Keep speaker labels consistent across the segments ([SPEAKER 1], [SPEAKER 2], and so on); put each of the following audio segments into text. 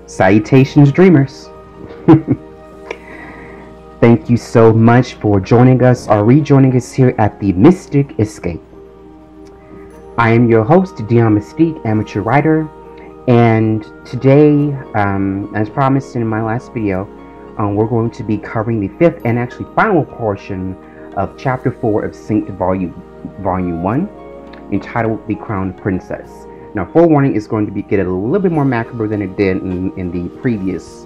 [SPEAKER 1] Salutations, dreamers. Thank you so much for joining us or rejoining us here at the Mystic Escape. I am your host, Dion Mystique, amateur writer, and today, as promised in my last video, we're going to be covering the fifth and actually final portion of Chapter 4 of Synced Volume 1, entitled The Crowned Princess. Now, forewarning, is going to get a little bit more macabre than it did in the previous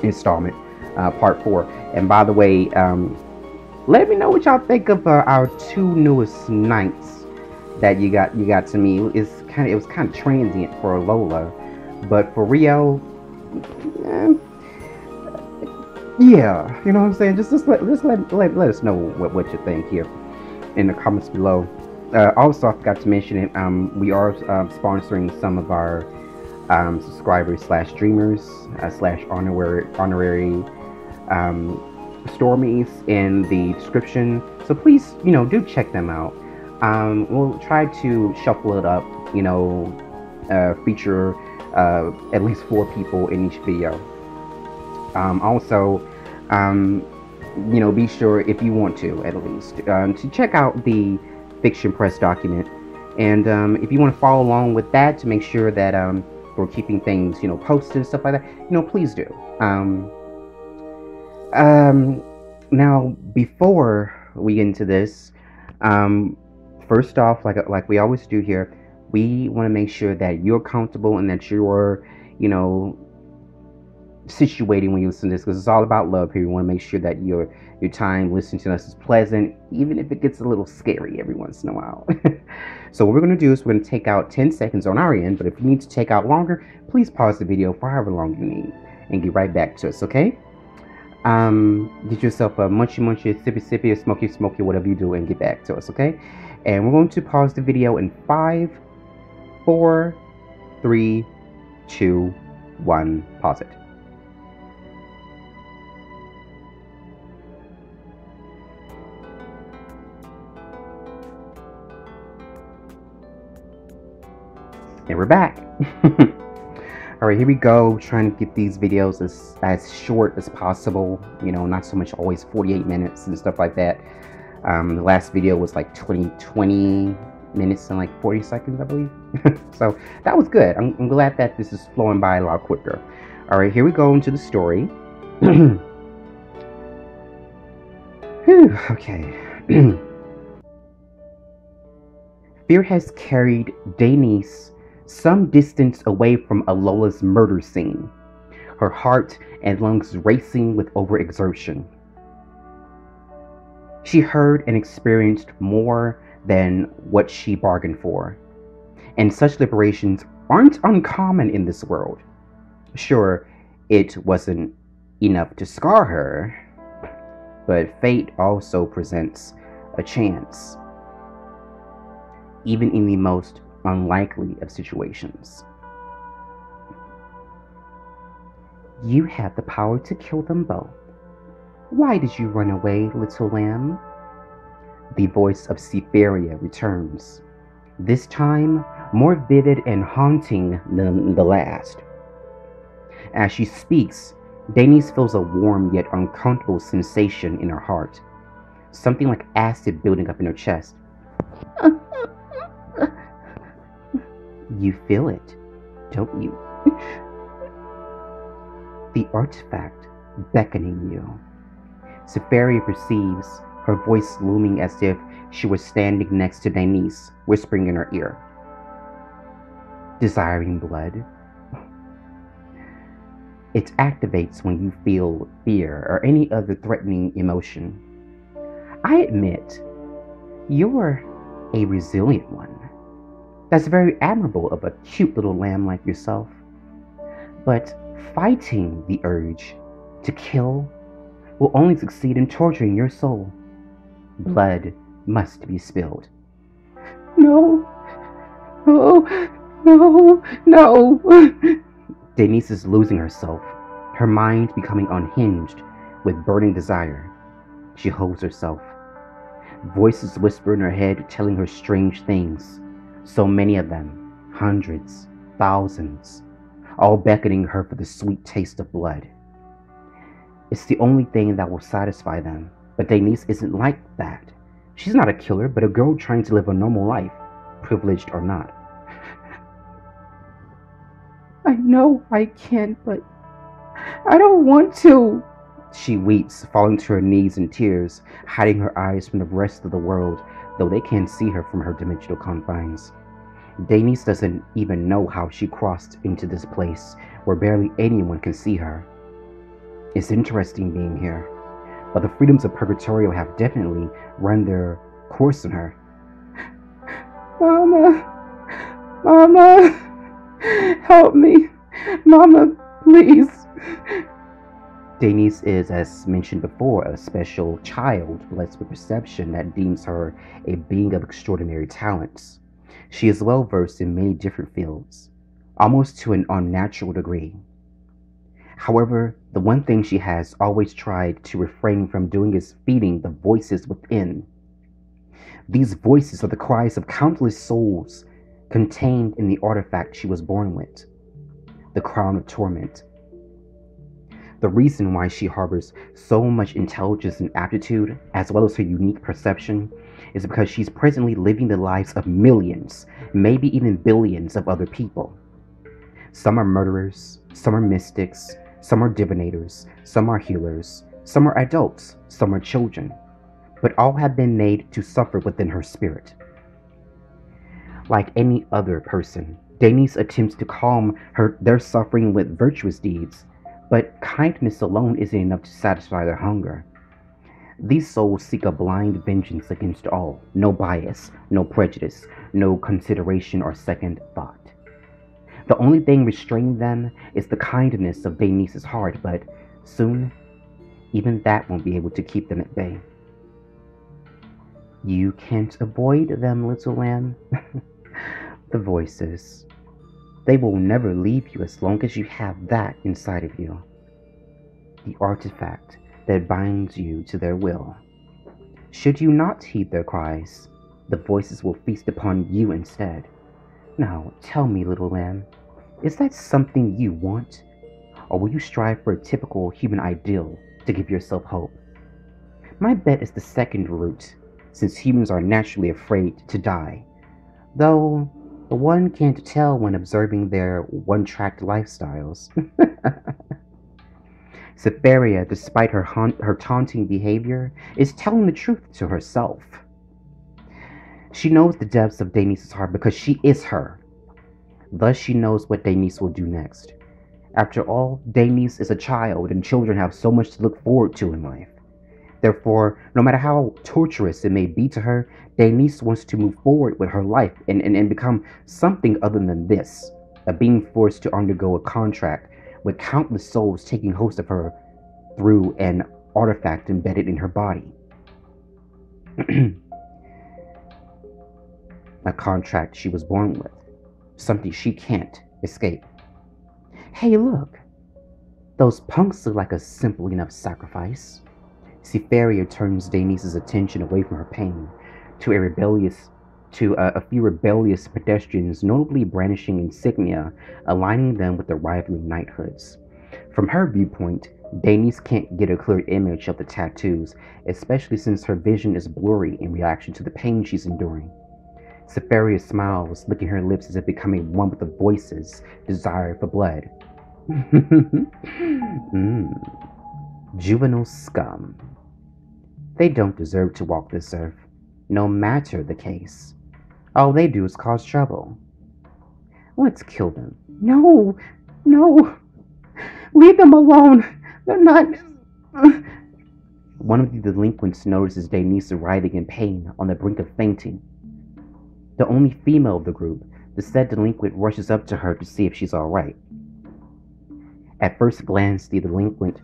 [SPEAKER 1] installment, part 4. And by the way, let me know what y'all think of our two newest knights that you got to me. It was kind of transient for Lola, but for Rio, yeah, you know what I'm saying. Just let us know what you think here in the comments below. Also, I forgot to mention it. We are sponsoring some of our subscribers slash dreamers slash honorary Stormies in the description. So please, do check them out. We'll try to shuffle it up. Feature at least 4 people in each video. Also, be sure, if you want to, at least, to check out the FictionPress document, and if you want to follow along with that to make sure that we're keeping things posted and stuff like that, please do. Now, before we get into this, first off, like we always do here, we want to make sure that you're comfortable and that you're situated when you listen to this, because it's all about love here. We want to make sure that your time listening to us is pleasant, even if it gets a little scary every once in a while. So what we're going to do is we're going to take out 10 seconds on our end, but if you need to take out longer, please pause the video for however long you need and get right back to us, okay? Get yourself a munchy, sippy, sippy, or smoky, smoky, whatever you do, and get back to us, okay? And we're going to pause the video in 5, 4, 3, 2, 1, pause it. And we're back. Alright, here we go. Trying to get these videos as short as possible. Not so much always 48 minutes and stuff like that. The last video was like 20 minutes and like 40 seconds, I believe. So that was good. I'm glad that this is flowing by a lot quicker. Alright, here we go into the story. Whew, okay. Fear has carried Denise some distance away from Alola's murder scene, her heart and lungs racing with overexertion. She heard and experienced more than what she bargained for, and such liberations aren't uncommon in this world. Sure, it wasn't enough to scar her, but fate also presents a chance, even in the most unlikely of situations. You had the power to kill them both. Why did you run away, little lamb? The voice of Seferia returns, this time more vivid and haunting than the last. As she speaks, Denise feels a warm yet uncomfortable sensation in her heart, something like acid building up in her chest. You feel it, don't you? The artifact beckoning you. Seferia perceives, her voice looming as if she were standing next to Denise, whispering in her ear. Desiring blood. It activates when you feel fear or any other threatening emotion. I admit, you're a resilient one. That's very admirable of a cute little lamb like yourself. But fighting the urge to kill will only succeed in torturing your soul. Blood must be spilled. No. Oh, no, no. Denise is losing herself, her mind becoming unhinged with burning desire. She holds herself. Voices whisper in her head, telling her strange things. So many of them, hundreds, thousands, all beckoning her for the sweet taste of blood. It's the only thing that will satisfy them. But Denise isn't like that. She's not a killer, but a girl trying to live a normal life, privileged or not. I know I can, but I don't want to. She weeps, falling to her knees in tears, hiding her eyes from the rest of the world, though they can't see her from her dimensional confines. Denise doesn't even know how she crossed into this place where barely anyone can see her. It's interesting being here, but the freedoms of Purgatorio have definitely run their course on her. Mama, Mama, help me. Mama, please. Denise is, as mentioned before, a special child blessed with perception that deems her a being of extraordinary talents. She is well versed in many different fields, almost to an unnatural degree. However, the one thing she has always tried to refrain from doing is feeding the voices within. These voices are the cries of countless souls contained in the artifact she was born with, the crown of torment. The reason why she harbors so much intelligence and aptitude, as well as her unique perception, is because she's presently living the lives of millions, maybe even billions of other people. Some are murderers, some are mystics, some are divinators, some are healers, some are adults, some are children, but all have been made to suffer within her spirit. Like any other person, Denise attempts to calm their suffering with virtuous deeds, but kindness alone isn't enough to satisfy their hunger. These souls seek a blind vengeance against all, no bias, no prejudice, no consideration or second thought. The only thing restraining them is the kindness of Denise's heart, but soon, even that won't be able to keep them at bay. You can't avoid them, little lamb. The voices. They will never leave you as long as you have that inside of you. The artifact that binds you to their will. Should you not heed their cries, the voices will feast upon you instead. Now, tell me, little lamb, is that something you want? Or will you strive for a typical human ideal to give yourself hope? My bet is the second route, since humans are naturally afraid to die. Though, one can't tell when observing their one-tracked lifestyles. Cytherea, despite her taunting behavior, is telling the truth to herself. She knows the depths of Denise's heart because she is her. Thus she knows what Denise will do next. After all, Denise is a child and children have so much to look forward to in life. Therefore, no matter how torturous it may be to her, Denise wants to move forward with her life and become something other than this, a being forced to undergo a contract with countless souls taking host of her through an artifact embedded in her body. A contract she was born with, something she can't escape. Hey, look! Those punks look like a simple enough sacrifice. Cytherea turns Denise's attention away from her pain to a few rebellious pedestrians, notably brandishing insignia, aligning them with the rivaling knighthoods. From her viewpoint, Denise can't get a clear image of the tattoos, especially since her vision is blurry in reaction to the pain she's enduring. Cytherea smiles, licking her lips as if becoming one with the voices' desire for blood. Juvenile scum. They don't deserve to walk this earth, no matter the case. All they do is cause trouble. Let's kill them. No, no. Leave them alone. They're not... One of the delinquents notices Denise writhing in pain on the brink of fainting. The only female of the group, the said delinquent rushes up to her to see if she's all right. At first glance, the delinquent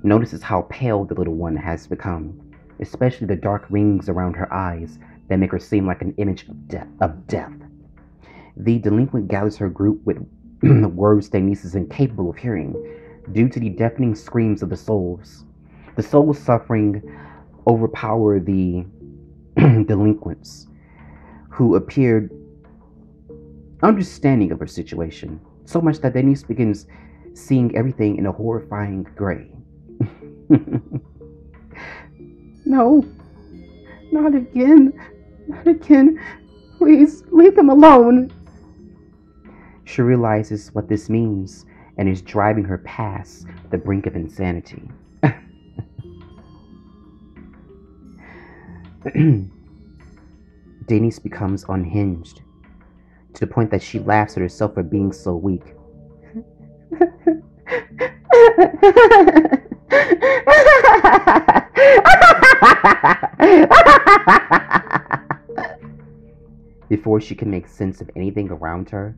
[SPEAKER 1] notices how pale the little one has become, especially the dark rings around her eyes that make her seem like an image of death. The delinquent gathers her group with words Denise is incapable of hearing due to the deafening screams of the souls. The souls suffering overpower the delinquents, who appeared understanding of her situation. So much that Denise begins seeing everything in a horrifying gray. No, not again. Not again. Please, leave them alone. She realizes what this means and is driving her past the brink of insanity. Denise becomes unhinged, to the point that she laughs at herself for being so weak. Before she can make sense of anything around her,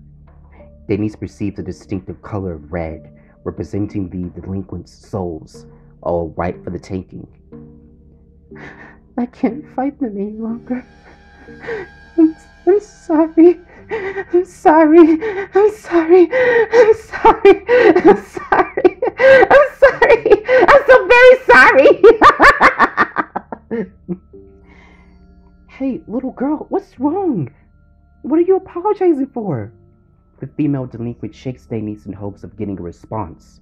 [SPEAKER 1] Denise perceives a distinctive color of red, representing the delinquent's souls, all ripe for the taking. I can't fight them any longer. I'm sorry. I'm sorry. I'm sorry. I'm sorry. I'm sorry. I'm sorry. I'm so very sorry. Hey, little girl, what's wrong? What are you apologizing for? The female delinquent shakes Denise in hopes of getting a response.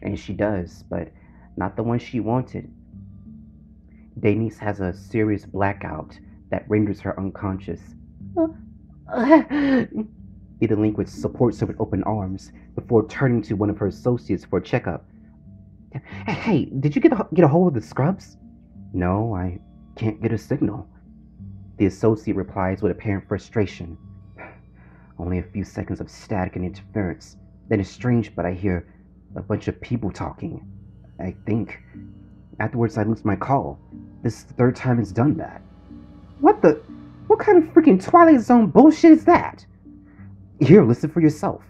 [SPEAKER 1] And she does, but not the one she wanted. Denise has a serious blackout that renders her unconscious. The delinquent supports her with open arms before turning to one of her associates for a checkup. Hey, did you get a hold of the scrubs? No, I can't get a signal. The associate replies with apparent frustration. Only a few seconds of static and interference. Then it's strange, but I hear a bunch of people talking. I think. Afterwards, I lose my call. This is the third time it's done that. What kind of freaking Twilight Zone bullshit is that? Here, listen for yourself.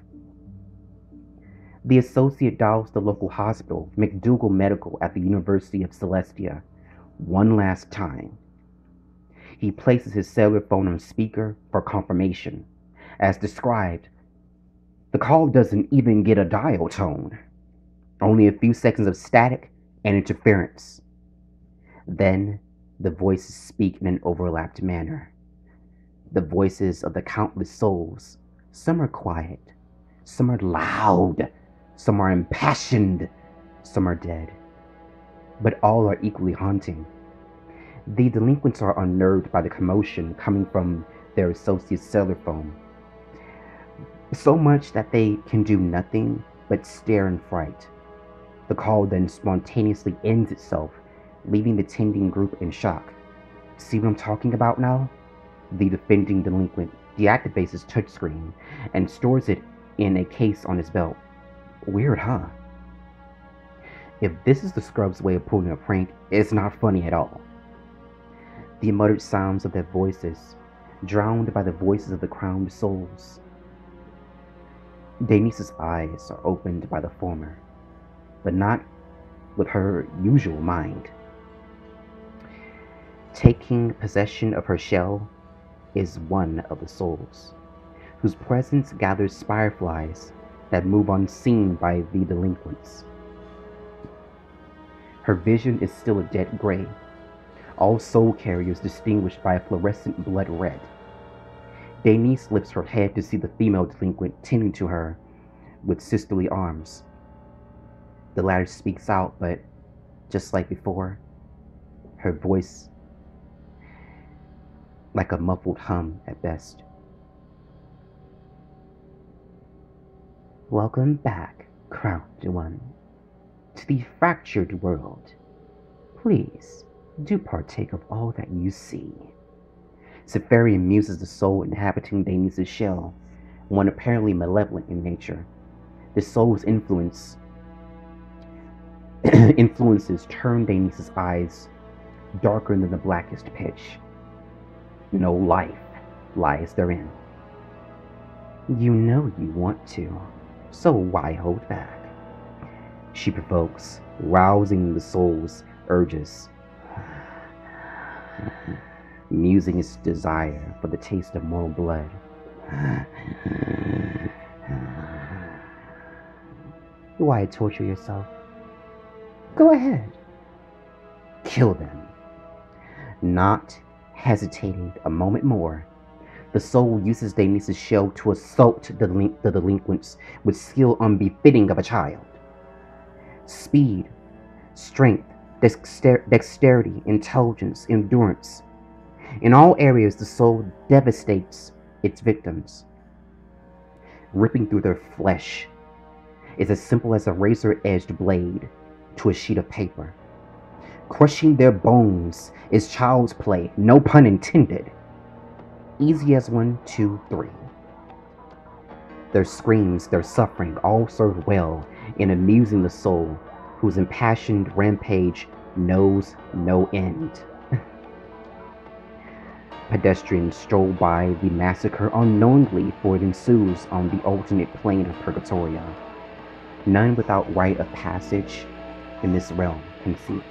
[SPEAKER 1] The associate dials the local hospital, McDougal Medical at the University of Celestia, one last time. He places his cellular phone on speaker for confirmation. As described, the call doesn't even get a dial tone. Only a few seconds of static and interference. Then the voices speak in an overlapped manner. The voices of the countless souls. Some are quiet, some are loud, some are impassioned, some are dead. But all are equally haunting. The delinquents are unnerved by the commotion coming from their associate's cellular phone. So much that they can do nothing but stare in fright. The call then spontaneously ends itself, leaving the tending group in shock. See what I'm talking about now? The defending delinquent deactivates his touchscreen and stores it in a case on his belt. Weird, huh? If this is the scrub's way of pulling a prank, it's not funny at all. The muttered sounds of their voices, drowned by the voices of the crowned souls. Denise's eyes are opened by the former, but not with her usual mind. Taking possession of her shell is one of the souls, whose presence gathers fireflies that move unseen by the delinquents. Her vision is still a dead gray, all soul carriers distinguished by a fluorescent blood red. Denise lifts her head to see the female delinquent tending to her with sisterly arms. The latter speaks out, but just like before, her voice like a muffled hum at best. Welcome back, crowned one, to the fractured world. Please, do partake of all that you see. Safari amuses the soul inhabiting Denise's shell, one apparently malevolent in nature. The soul's influences turn Denise's eyes darker than the blackest pitch. No life lies therein. You know you want to, so why hold back? She provokes, rousing the soul's urges, musing its desire for the taste of mortal blood. Why torture yourself? Go ahead. Kill them. Not hesitating a moment more, The soul uses Denise's shell to assault the delinquents with skill unbefitting of a child. Speed, strength, dexterity, intelligence, endurance. In all areas, the soul devastates its victims. Ripping through their flesh is as simple as a razor-edged blade to a sheet of paper. Crushing their bones is child's play, no pun intended. Easy as 1, 2, 3. Their screams, their suffering, all serve well in amusing the soul, whose impassioned rampage knows no end. Pedestrians stroll by the massacre unknowingly, for it ensues on the alternate plane of Purgatoria. None without rite of passage in this realm can see.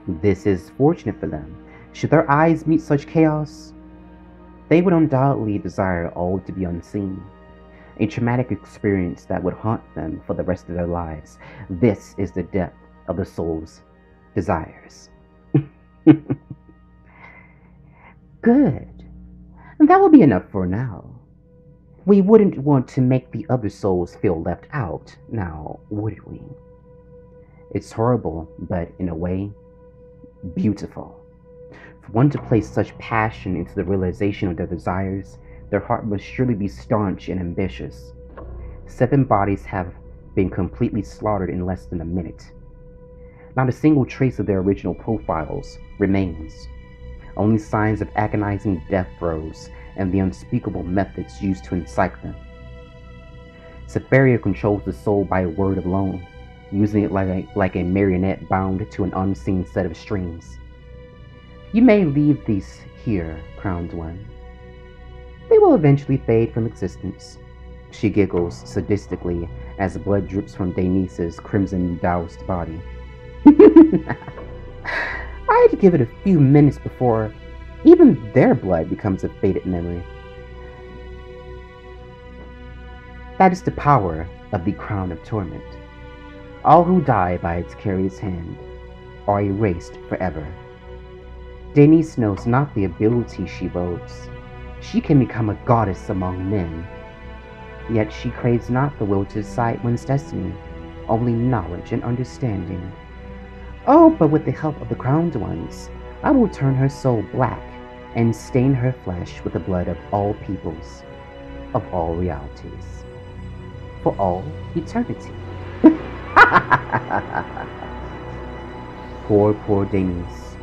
[SPEAKER 1] This is fortunate for them. Should their eyes meet such chaos, they would undoubtedly desire all to be unseen, a traumatic experience that would haunt them for the rest of their lives. This is the depth of the soul's desires. Good. That will be enough for now. We wouldn't want to make the other souls feel left out, now, would we? It's horrible, but in a way, beautiful. For one to place such passion into the realization of their desires, their heart must surely be staunch and ambitious. 7 bodies have been completely slaughtered in less than a minute. Not a single trace of their original profiles remains. Only signs of agonizing death throes and the unspeakable methods used to incite them. Seferia controls the soul by a word alone, using it like a marionette bound to an unseen set of strings. You may leave these here, Crowned One. They will eventually fade from existence. She giggles sadistically as blood drips from Denise's crimson-doused body. I had to give it a few minutes before even their blood becomes a faded memory. That is the power of the Crown of Torment. All who die by its carrier's hand are erased forever. Denise knows not the ability she boasts. She can become a goddess among men. Yet she craves not the will to decide one's destiny, only knowledge and understanding. Oh, but with the help of the Crowned Ones, I will turn her soul black and stain her flesh with the blood of all peoples, of all realities, for all eternity. Poor Denise,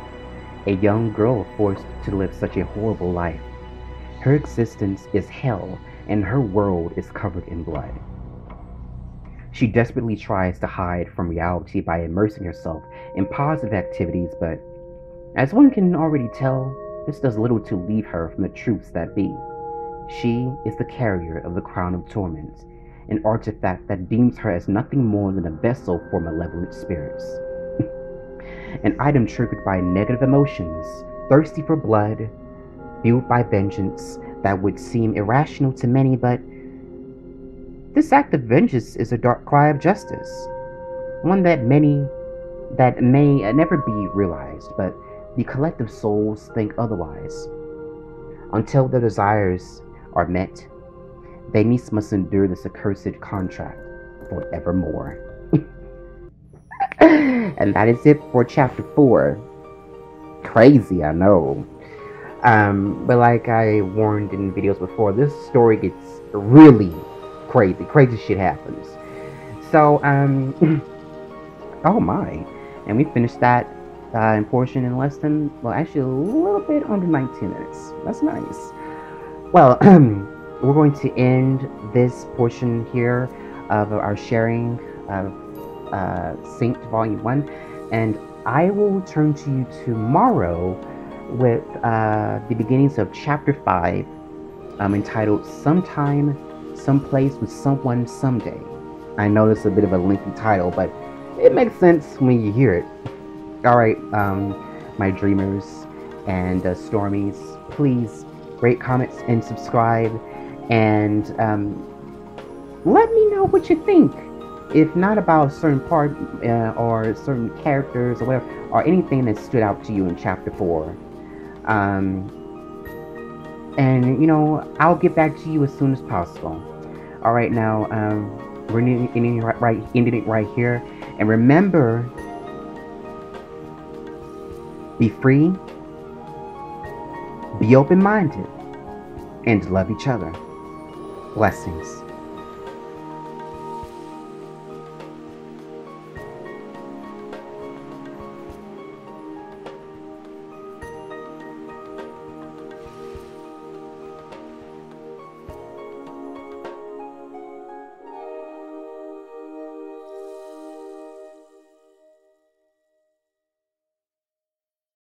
[SPEAKER 1] a young girl forced to live such a horrible life. Her existence is hell, and her world is covered in blood. She desperately tries to hide from reality by immersing herself in positive activities, but as one can already tell, this does little to leave her from the truths that be. She is the carrier of the Crown of Torment, an artifact that deems her as nothing more than a vessel for malevolent spirits. An item triggered by negative emotions, thirsty for blood, fueled by vengeance that would seem irrational to many, but this act of vengeance is a dark cry of justice, one that may never be realized, but the collective souls think otherwise. Until their desires are met, Denise must endure this accursed contract forevermore. And that is it for chapter 4. Crazy, I know. But like I warned in videos before, this story gets really crazy. Crazy shit happens. So, oh my. And we finished that portion in less than, well, actually a little bit under 19 minutes. That's nice. Well, we're going to end this portion here of our sharing of Synced Volume 1. And I will turn to you tomorrow with the beginnings of Chapter 5, entitled Sometime, Someplace with Someone Someday. I know this is a bit of a lengthy title, but it makes sense when you hear it. Alright, my dreamers and Stormies, please rate, comment, and subscribe, and let me know what you think. If not about a certain part or certain characters or whatever, or anything that stood out to you in Chapter 4. And, you know, I'll get back to you as soon as possible. All right, now, we're ending it right here. And remember, be free, be open-minded, and love each other. Blessings.